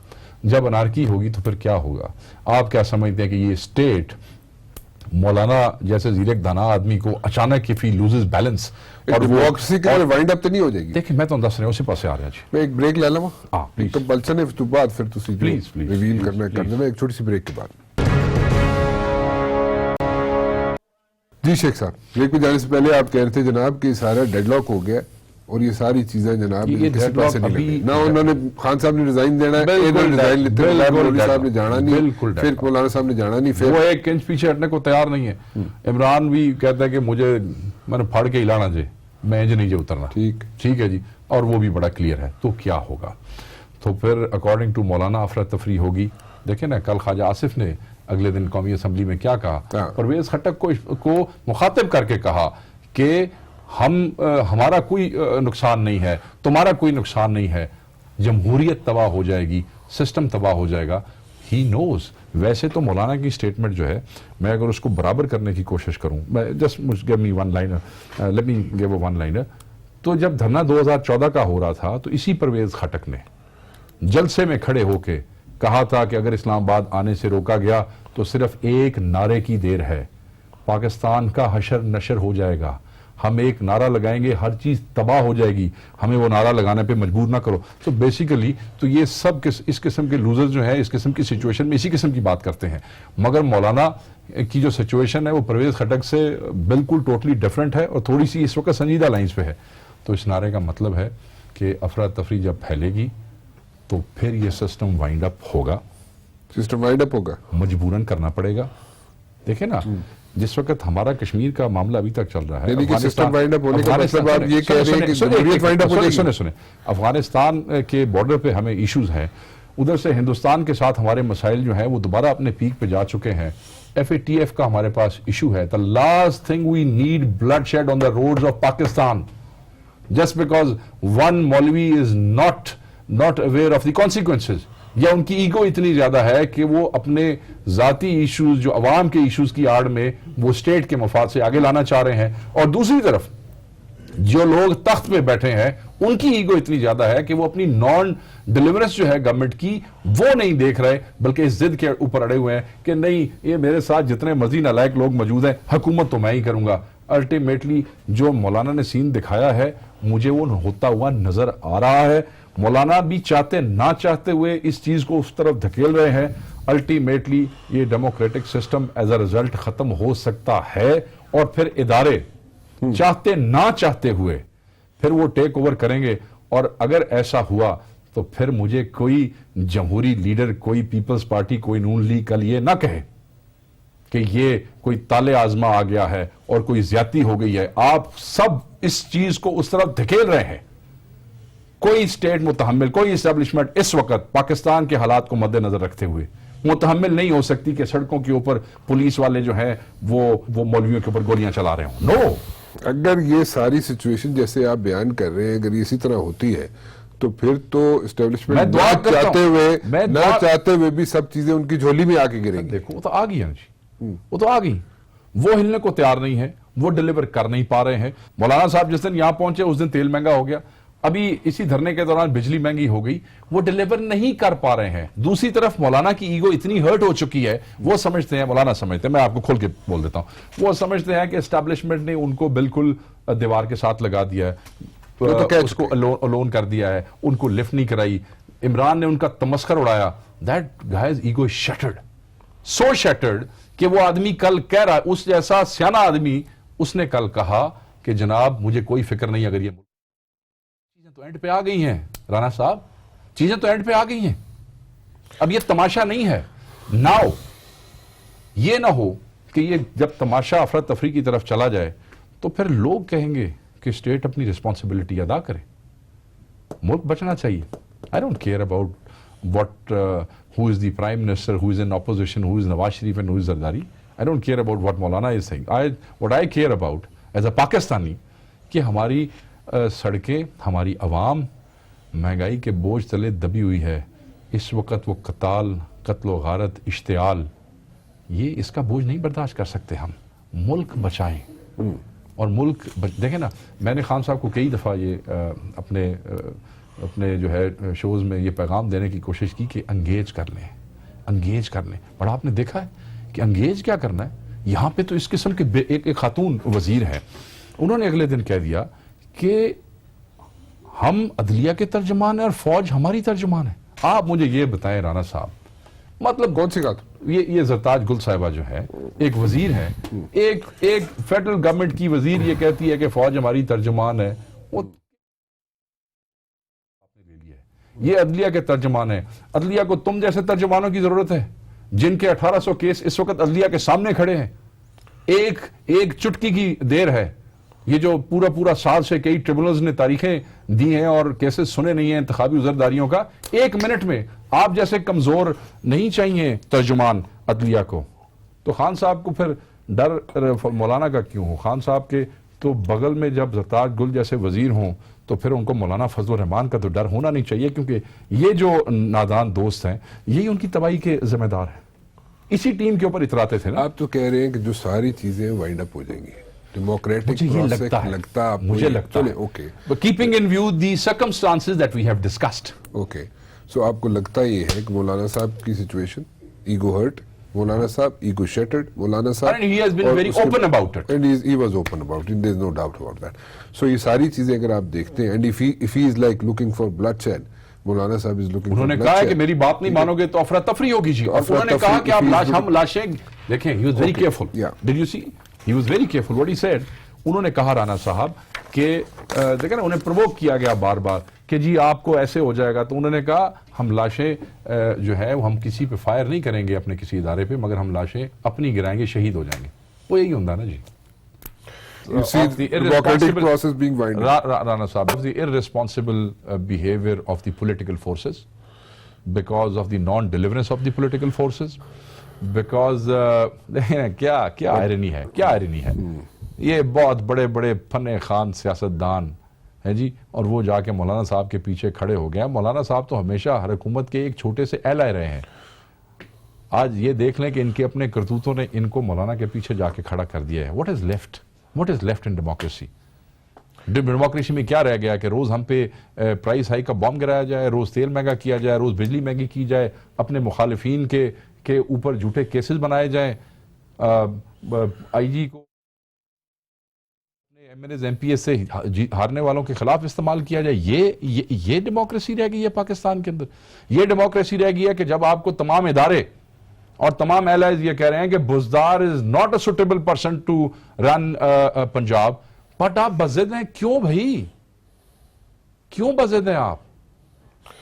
جب انارکی ہوگی تو پھر کیا ہوگا؟ آپ کیا سمجھتے ہیں کہ یہ اسٹیٹ مولانا جیسے زیرک دانا آدمی کو اچانک if he loses balance اور ڈیموکریسی کے لیے وائنڈ اپ تو نہیں ہو جائے گی؟ دیکھیں میں تو دس رہا ہوں اسی پاسے آ رہا جی. میں ایک بریک لے لوں. ہاں پلیز. تو بلچن اس کے بعد پھر تسی پلیز ریویل کرنا کر دینا ایک چھوٹی سی بریک کے بعد. جی شیخ صاحب، یہ کچھ جانے سے پہلے آپ کہہ رہے تھے جناب کہ سارا ڈیڈ لاک ہو گیا اور یہ ساری چیزیں جناب یہ کسی deadlock پاس نہیں ابھی- لگی، نہ انہوں نے خان صاحب نے ریزائن دینا ہے، بالکل انہوں نے ریزائن لیتے ہوئے بالکل مولوی صاحب نے جانا نہیں، بالکل پھر مولانا صاحب نے جانا نہیں، پھر وہ ایک انچ پیچھے ہٹنے کو تیار نہیں ہے. عمران بھی کہتا ہے کہ مجھے میں نے پھاڑ کے ہلانا جے، میں انج نہیں جے اترنا. ٹھیک ہے جی، اور وہ بھی بڑا کلیئر ہے. تو کیا ہوگا؟ تو پھر اکارڈنگ ٹو مولانا افراتفری ہوگی. دیکھیں نا کل خواجہ آصف نے اگلے دن قومی اسمبلی میں کیا کہا، پرویز خٹک کو مخاطب کر کے کہا کہ ہمارا کوئی نقصان نہیں ہے، تمہارا کوئی نقصان نہیں ہے، جمہوریت تباہ ہو جائے گی، سسٹم تباہ ہو جائے گا. ہی نوز. ویسے تو مولانا کی سٹیٹمنٹ جو ہے، میں اگر اس کو برابر کرنے کی کوشش کروں، میں just give me one liner, let me give a one liner. تو جب دھرنا 2014 کا ہو رہا تھا تو اسی پرویز خٹک نے جلسے میں کھڑے ہو کے کہا تھا کہ اگر اسلام آباد آنے سے روکا گیا تو صرف ایک نعرے کی دیر ہے، پاکستان کا حشر نشر ہو جائے گا، ہم ایک نعرہ لگائیں گے ہر چیز تباہ ہو جائے گی، ہمیں وہ نعرہ لگانے پہ مجبور نہ کرو. تو بیسیکلی تو یہ سب اس قسم کے لوزر جو ہیں اس قسم کی سچویشن میں اسی قسم کی بات کرتے ہیں. مگر مولانا کی جو سچویشن ہے وہ پرویز خٹک سے بالکل ٹوٹلی ڈیفرنٹ ہے اور تھوڑی سی اس وقت سنجیدہ لائنز پہ ہے. تو اس نعرے کا مطلب ہے کہ افراتفری جب پھیلے گی تو پھر یہ سسٹم وائنڈ اپ ہوگا، سسٹم وائنڈ اپ ہوگا، مجبوراً کرنا پڑے گا. دیکھیں نا جس وقت ہمارا کشمیر کا معاملہ ابھی تک چل رہا ہے، یعنی کہ سسٹم وائنڈ اپ ہونے کا مطلب آپ یہ کہہ رہے ہیں کہ جمہوریت وائنڈ اپ ہو جائے گی. سنیں افغانستان کے بارڈر پہ ہمیں ایشوز ہیں، ادھر سے ہندوستان کے ساتھ ہمارے مسائل جو ہیں وہ دوبارہ اپنے پیک پہ جا چکے ہیں. FATF کا ہمارے پاس ایشو ہے. The last thing we need bloodshed on the roads of Pakistan just because one Maulvi is not aware of the consequences. یا ان کی ایگو اتنی زیادہ ہے کہ وہ اپنے ذاتی ایشوز جو عوام کے ایشوز کی آڑ میں وہ اسٹیٹ کے مفاد سے آگے لانا چاہ رہے ہیں، اور دوسری طرف جو لوگ تخت پہ بیٹھے ہیں ان کی ایگو اتنی زیادہ ہے کہ وہ اپنی نان ڈیلیورنس جو ہے گورنمنٹ کی وہ نہیں دیکھ رہے، بلکہ اس ضد کے اوپر اڑے ہوئے ہیں کہ نہیں یہ میرے ساتھ جتنے مرضی نالائق لوگ موجود ہیں حکومت تو میں ہی کروں گا. الٹیمیٹلی جو مولانا نے سین دکھایا ہے مجھے وہ ہوتا ہوا نظر آ رہا ہے. مولانا بھی چاہتے نہ چاہتے ہوئے اس چیز کو اس طرف دھکیل رہے ہیں. الٹیمیٹلی یہ democratic system as a result ختم ہو سکتا ہے اور پھر ادارے چاہتے نہ چاہتے ہوئے پھر وہ ٹیک اوور کریں گے. اور اگر ایسا ہوا تو پھر مجھے کوئی جمہوری لیڈر، کوئی پیپلز پارٹی، کوئی نون لیگ کل یہ نہ کہے کہ یہ کوئی تالے آزما آ گیا ہے اور کوئی زیادتی ہو گئی ہے. آپ سب اس چیز کو اس طرف دھکیل رہے ہیں. کوئی اسٹیٹ متحمل، کوئی اسٹیبلشمنٹ اس وقت پاکستان کے حالات کو مد نظر رکھتے ہوئے متحمل نہیں ہو سکتی کہ سڑکوں کے اوپر پولیس والے جو ہیں وہ مولویوں کے اوپر گولیاں چلا رہے ہوں. نو. اگر یہ ساری سچویشن جیسے آپ بیان کر رہے ہیں اگر یہ اسی طرح ہوتی ہے تو پھر تو اسٹیبلشمنٹ نہ چاہتے ہوئے بھی سب چیزیں ان کی جھولی میں آ کے گریں گی. دیکھو وہ تو آ گئی ہے جی، وہ تو آ گئی، وہ ہلنے کو تیار نہیں ہے، وہ ڈیلیور کر نہیں پا رہے ہیں. مولانا صاحب جس دن یہاں پہنچے اس دن تیل مہنگا ہو گیا، ابھی اسی دھرنے کے دوران بجلی مہنگی ہو گئی، وہ ڈیلیور نہیں کر پا رہے ہیں. دوسری طرف مولانا کی ایگو اتنی ہرٹ ہو چکی ہے، وہ سمجھتے ہیں، مولانا سمجھتے ہیں، میں آپ کو کھول کے بول دیتا ہوں، وہ سمجھتے ہیں کہ اسٹیبلشمنٹ نے ان کو بالکل دیوار کے ساتھ لگا دیا ہے، اس کو الون کر دیا ہے، ان کو لفٹ نہیں کرائی. عمران نے ان کا تمسخر اڑایا. That guys ego shattered, so shattered کہ وہ آدمی کل کہہ رہا ہے، اس جیسا سیانا آدمی اس نے کل کہا کہ جناب مجھے کوئی فکر نہیں اگر یہ چیزیں تو اینڈ پہ آ گئی ہیں. رانا صاحب چیزیں تو اینڈ پہ آ گئی ہیں، اب یہ تماشا نہیں ہے. ناؤ یہ نہ ہو کہ یہ جب تماشا افراتفری کی طرف چلا جائے تو پھر لوگ کہیں گے کہ اسٹیٹ اپنی رسپانسبلٹی ادا کرے، ملک بچنا چاہیے. I don't care about who is the Prime Minister, who is in opposition, who is Nawaz Sharif and who is Zardari. I don't care about what Maulana is saying. What I care about as a Pakistani کہ ہماری سڑکیں، ہماری عوام مہنگائی کے بوجھ تلے دبی ہوئی ہے. اس وقت وہ قتل و غارت، اشتعال، یہ اس کا بوجھ نہیں برداشت کر سکتے. ہم ملک بچائیں اور ملک دیکھیں نا. میں نے خان صاحب کو کئی دفعہ یہ اپنے جو ہے شوز میں یہ پیغام دینے کی کوشش کی کہ انگیج کر لیں. بڑا آپ نے دیکھا ہے کہ انگیج کیا کرنا ہے. یہاں پہ تو اس قسم کے ایک خاتون وزیر ہیں، انہوں نے اگلے دن کہہ دیا کہ ہم عدلیہ کے ترجمان ہیں اور فوج ہماری ترجمان ہے. آپ مجھے یہ بتائیں رانا صاحب، مطلب کون سی بات؟ یہ زرتاج گل صاحبہ جو ہے ایک وزیر ہے, ایک فیڈرل گورنمنٹ کی وزیر یہ کہتی ہے کہ فوج ہماری ترجمان ہے, وہ یہ عدلیہ کے ترجمان ہے. عدلیہ کو تم جیسے ترجمانوں کی ضرورت ہے جن کے 1800 کیس اس وقت عدلیہ کے سامنے کھڑے ہیں. ایک چٹکی کی دیر ہے, یہ جو پورا سال سے کئی ٹریبونلز نے تاریخیں دی ہیں اور کیسز سنے نہیں ہیں انتخابی عذرداریوں کا, 1 منٹ میں آپ جیسے کمزور نہیں چاہیے ترجمان عدلیہ کو. تو خان صاحب کو پھر ڈر مولانا کا کیوں ہو؟ خان صاحب کے تو بغل میں جب زرتاج گل جیسے وزیر ہوں تو پھر ان کو مولانا فضل الرحمان کا تو ڈر ہونا نہیں چاہیے, کیونکہ یہ جو نادان دوست ہیں یہی ان کی تباہی کے ذمہ دار ہیں. اسی ٹیم کے اوپر اتراتے تھے نا. آپ تو کہہ رہے ہیں کہ جو ساری چیزیں وائنڈ اپ ہو جائیں گی ڈیموکریٹک مجھے یہ لگتا ہے, مجھے لگتا ہے okay, keeping in view the circumstances that we have discussed. Okay, so آپ کو لگتا یہ ہے کہ مولانا صاحب کی سچویشن ایگو ہرٹ, مولانا صاحب ایگو شیٹرڈ, مولانا صاحب And he has been very open about it. And he was open about it. There is no doubt about that. So یہ ساری چیزیں اگر آپ دیکھتے ہیں, and if he is like looking for bloodshed, مولانا صاحب is looking for انہوں نے bloodshed. کہا ہے کہ میری بات نہیں مانو گے تو افراتفری ہوگی جی, اور انہوں نے کہا کہ آپ ہم لاشیں دیکھیں. he was very careful. Did you see? He was very careful what he said. انہوں نے کہا رانا صاحب کہ دیکھیں نا, انہیں پرووک کیا گیا بار بار کہ جی آپ کو ایسے ہو جائے گا, تو انہوں نے کہا ہم لاشیں جو ہے ہم کسی پہ فائر نہیں کریں گے اپنے کسی ادارے پہ, مگر ہم لاشیں اپنی گرائیں گے, شہید ہو جائیں گے. وہ یہی ہوتا نا جی. You see the democratic process being wound up. Rana Sahab, the irresponsible behavior of the political forces because of the non-deliverance of the political forces, because کیا آئرنی ہے, کیا آئرنی ہے. یہ بہت بڑے بڑے فن خان سیاستدان ہیں جی, اور وہ جا کے مولانا صاحب کے پیچھے کھڑے ہو گئے. مولانا صاحب تو ہمیشہ ہر حکومت کے ایک چھوٹے سے ایلائے رہے ہیں. آج یہ دیکھ لیں کہ ان کے اپنے کرتوتوں نے ان کو مولانا کے پیچھے جا کے کھڑا کر دیا ہے. What is left in democracy? Democracy میں کیا رہ گیا کہ روز ہم پہ پرائس ہائی کا بم گرایا جائے, روز تیل مہنگا کیا جائے, روز بجلی مہنگی کی جائے, اپنے مخالفین کے اوپر جھوٹے کیسز بنائے جائیں, آئی جی کو M N As M P S سے ہارنے والوں کے خلاف استعمال کیا جائے. یہ ڈیموکریسی رہ گئی ہے پاکستان کے اندر. یہ ڈیموکریسی رہ گئی ہے کہ جب آپ کو تمام ادارے اور تمام ایلائز یہ کہہ رہے ہیں کہ Buzdar is not a suitable person to run Punjab, but آپ بزد ہیں. کیوں بھائی, کیوں بزد ہیں آپ؟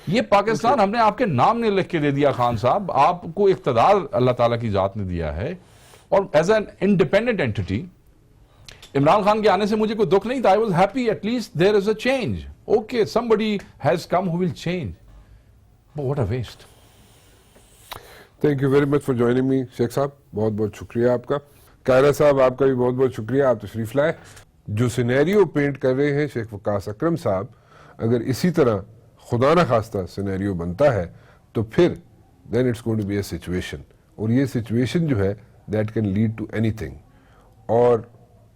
یہ پاکستان ہم نے آپ کے نام نے لکھ کے دے دیا. خان صاحب, آپ کو اقتدار اللہ تعالیٰ کی ذات نے دیا ہے, اور as an independent entity. Imran Khan کے آنے سے مجھے کوئی دکھ نہیں تھا. I was happy, at least there is a change. Okay, somebody has come who will change. But what a waste. Thank you very much for joining me Sheikh صاحب, بہت بہت شکریہ آپ کا. قائرہ صاحب آپ کا بھی بہت بہت شکریہ, آپ تشریف لائے. جو سینیریو پینٹ کر رہے ہیں شیخ وقاص اکرم صاحب, اگر اسی طرح خدا نہ خواستہ سینیریو بنتا ہے تو پھر then it's going to be a situation, اور یہ سچویشن جو ہے دیٹ کین لیڈ ٹو اینی تھنگ. اور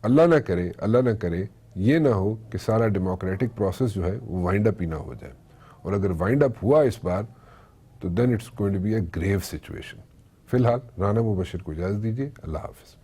اللہ نہ کرے یہ نہ ہو کہ سارا ڈیموکریٹک پروسیس جو ہے وہ وائنڈ اپ ہی نہ ہو جائے, اور اگر وائنڈ اپ ہوا اس بار تو then it's going to be a grave situation. فی الحال رانا مبشر کو اجازت دیجیے. اللہ حافظ.